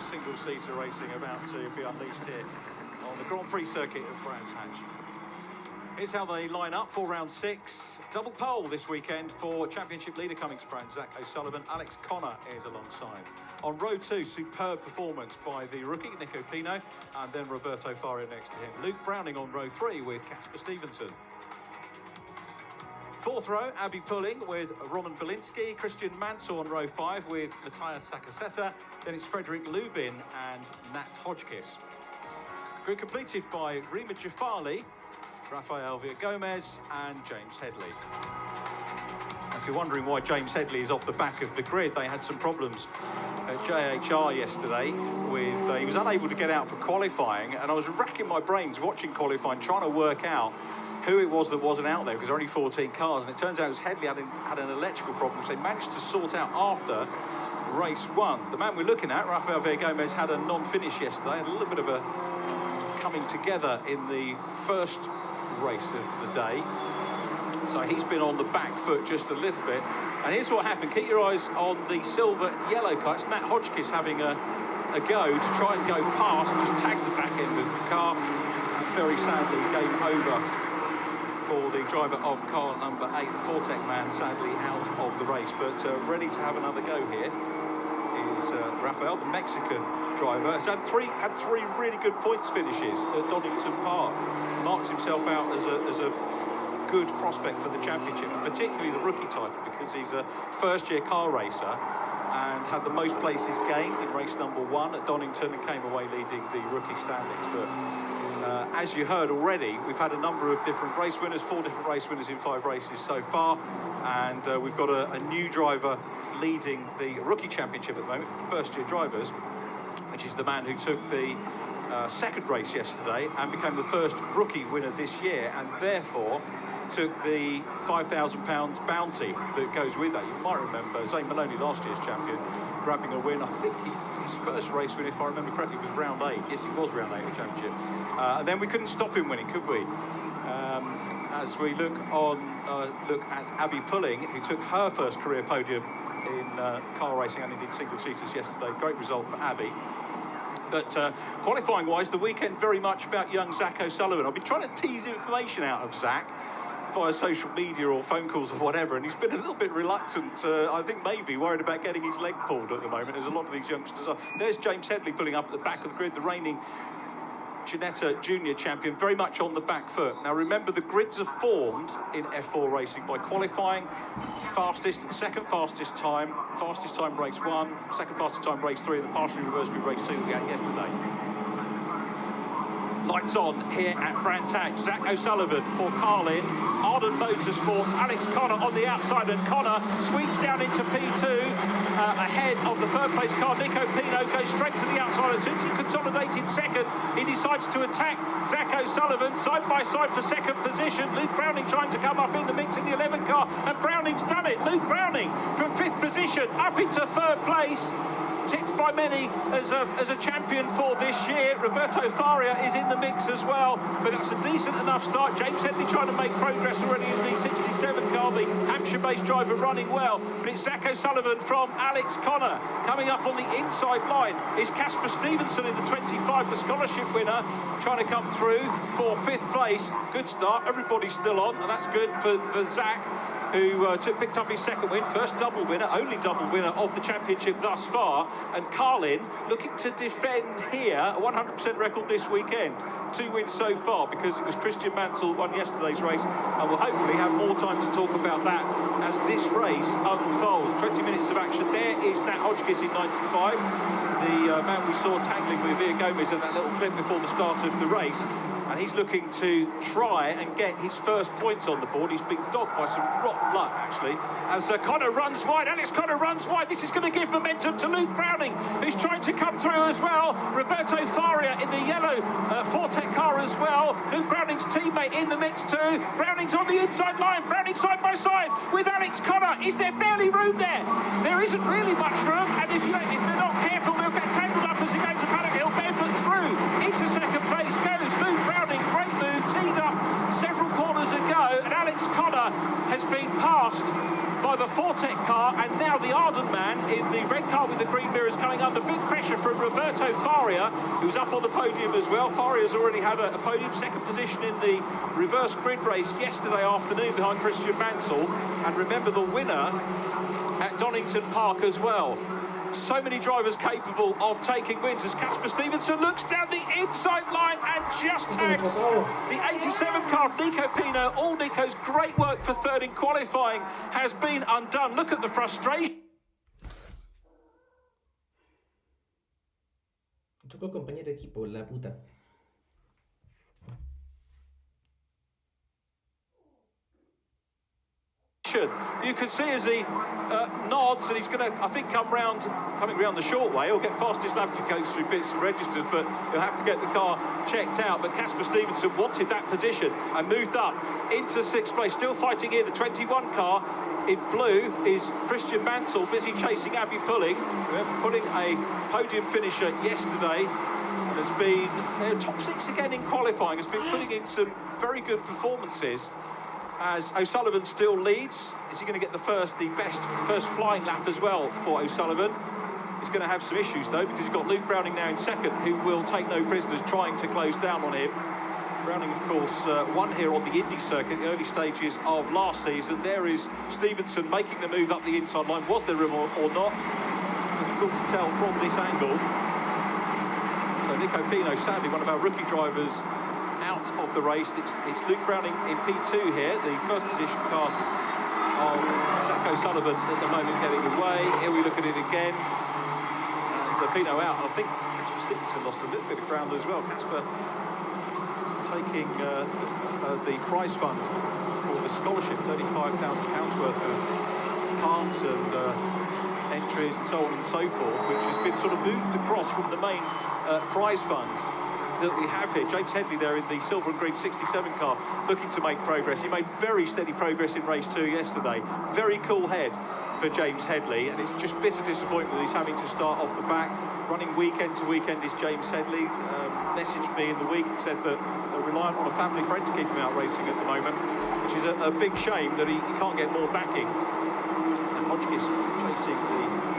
single-seater racing about to be unleashed here on the Grand Prix circuit of Brands Hatch. Here's how they line up for round 6. Double pole this weekend for championship leader coming to Brands, Zach O'Sullivan. Alex Connor is alongside. On row 2, superb performance by the rookie, Nico Pino, and then Roberto Faria next to him. Luke Browning on row 3 with Casper Stevenson. 4th row, Abby Pulling with Roman Belinsky. Christian Mansell on row 5 with Matthias Sakaseta. Then it's Frederick Lubin and Nat Hodgkiss. Grid completed by Rima Jafali, Rafael Villagomez and James Headley. If you're wondering why James Headley is off the back of the grid, they had some problems at JHR yesterday with he was unable to get out for qualifying, and I was racking my brains watching qualifying, trying to work out who it was that wasn't out there, because there are only 14 cars, and it turns out it was Headley had an electrical problem, which they managed to sort out after race 1. The man we're looking at, Rafael Villagomez, had a non-finish yesterday, had a little bit of a coming together in the first race of the day, so he's been on the back foot just a little bit. And here's what happened. Keep your eyes on the silver and yellow car. It's Nat Hodgkiss having a go to try and go past, and just tags the back end of the car. And very sadly, game over for the driver of car number 8, the Fortec man, sadly out of the race. But ready to have another go here is Rafael, the Mexican driver. Has had three really good points finishes at Donington Park. Marks himself out as a good prospect for the championship, and particularly the rookie title, because he's a first-year car racer and had the most places gained in race number 1 at Donington and came away leading the rookie standings. But as you heard already, we've had a number of different race winners, 4 different race winners in 5 races so far, and we've got a new driver leading the rookie championship at the moment for first-year drivers, which is the man who took the second race yesterday and became the first rookie winner this year, and therefore took the £5,000 bounty that goes with that. You might remember Zane Maloney, last year's champion, grabbing a win. I think his first race win, if I remember correctly, was round 8. Yes, it was round 8 of the championship. And then we couldn't stop him winning, could we? As we look at Abby Pulling, who took her first career podium in car racing and indeed single-seaters yesterday. Great result for Abby. But qualifying-wise, the weekend very much about young Zach O'Sullivan. I've been trying to tease information out of Zach via social media or phone calls or whatever, and he's been a little bit reluctant. I think maybe worried about getting his leg pulled at the moment, as a lot of these youngsters are. There's James Headley pulling up at the back of the grid, the reigning Ginetta Junior champion, very much on the back foot. Now remember, the grids are formed in F4 racing by qualifying, fastest and second fastest time race 1, second fastest time race 3, and the partially reverse grid race 2 that we had yesterday. Lights on here at Brands Hatch. Zach O'Sullivan for Carlin. Arden Motorsports, Alex Connor on the outside, and Connor sweeps down into P2 ahead of the third place car. Nico Pino goes straight to the outside, and since he consolidated second, he decides to attack Zach O'Sullivan side by side for second position. Luke Browning trying to come up in the mix in the 11 car, and Browning's done it. Luke Browning from 5th position up into 3rd place. Tipped by many as a champion for this year. Roberto Faria is in the mix as well, but that's a decent enough start. James Headley trying to make progress already in the 67 car, the Hampshire-based driver running well, but it's Zach O'Sullivan from Alex Connor. Coming up on the inside line is Casper Stevenson in the 25, the scholarship winner, trying to come through for 5th place. Good start, everybody's still on, and that's good for Zach, who picked up his second win, first double winner, only double winner of the championship thus far. And Carlin looking to defend here, a 100% record this weekend. 2 wins so far, because it was Christian Mansell won yesterday's race, and we'll hopefully have more time to talk about that as this race unfolds. 20 minutes of action. There is Nat Hodgkiss in 95, the man we saw tangling with Villagomez in that little clip before the start of the race. And he's looking to try and get his first points on the board. He's been dogged by some rotten luck, actually, as Connor runs wide. Alex Connor runs wide. This is going to give momentum to Luke Browning, who's trying to come through as well. Roberto Faria in the yellow Fortec car as well. Luke Browning's teammate in the mix too. Browning's on the inside line. Browning side by side with Alex Connor. Is there barely room there? There isn't really much room, and if they're not careful, they'll get tangled up as they go to Paddock Hill Bend, but through into second place goes Luke Browning. Great move, teed up several corners ago, and Alex Connor has been passed by the Fortec car, and now the Arden man in the red car car with the green mirrors coming under big pressure from Roberto Faria, who's up on the podium as well. Faria's already had a podium, second position in the reverse grid race yesterday afternoon behind Christian Mansell. And remember, the winner at Donington Park as well. So many drivers capable of taking wins as Casper Stevenson looks down the inside line and just tags the 87 car of Nico Pino. All Nico's great work for third in qualifying has been undone. Look at the frustration. Chocó compañero de equipo, la puta. You can see as he nods, and he's going to, I think, coming round the short way. He'll get fastest lap if he goes through bits and registers, but he'll have to get the car checked out. But Casper Stevenson wanted that position and moved up into sixth place. Still fighting here. The 21 car in blue is Christian Mansell, busy chasing Abby Pulling. Remember, Pulling a podium finisher yesterday. And has been top six again in qualifying. Has been putting in some very good performances. As O'Sullivan still leads, is he going to get the best first flying lap as well for O'Sullivan? He's going to have some issues though, because he's got Luke Browning now in second, who will take no prisoners, trying to close down on him. Browning, of course, won here on the Indy circuit, the early stages of last season. There is Stevenson making the move up the inside line. Was there room or not? Difficult to tell from this angle. So Nico Pino, sadly, one of our rookie drivers, out of the race. It's Luke Browning in P2 here, the first position car of Zach O'Sullivan at the moment getting away. Here we look at it again, and Pino out. I think Casper Stevenson lost a little bit of ground as well. Casper taking the prize fund for the scholarship, £35,000 worth of parts and entries and so on and so forth, which has been sort of moved across from the main prize fund that we have here. James Headley there in the silver and green 67 car, looking to make progress. He made very steady progress in race 2 yesterday. Very cool head for James Headley, and it's just bitter disappointment that he's having to start off the back. Running weekend to weekend is James Headley. Messaged me in the week and said that they're reliant on a family friend to keep him out racing at the moment, which is a big shame that he can't get more backing. And Hodgkiss chasing the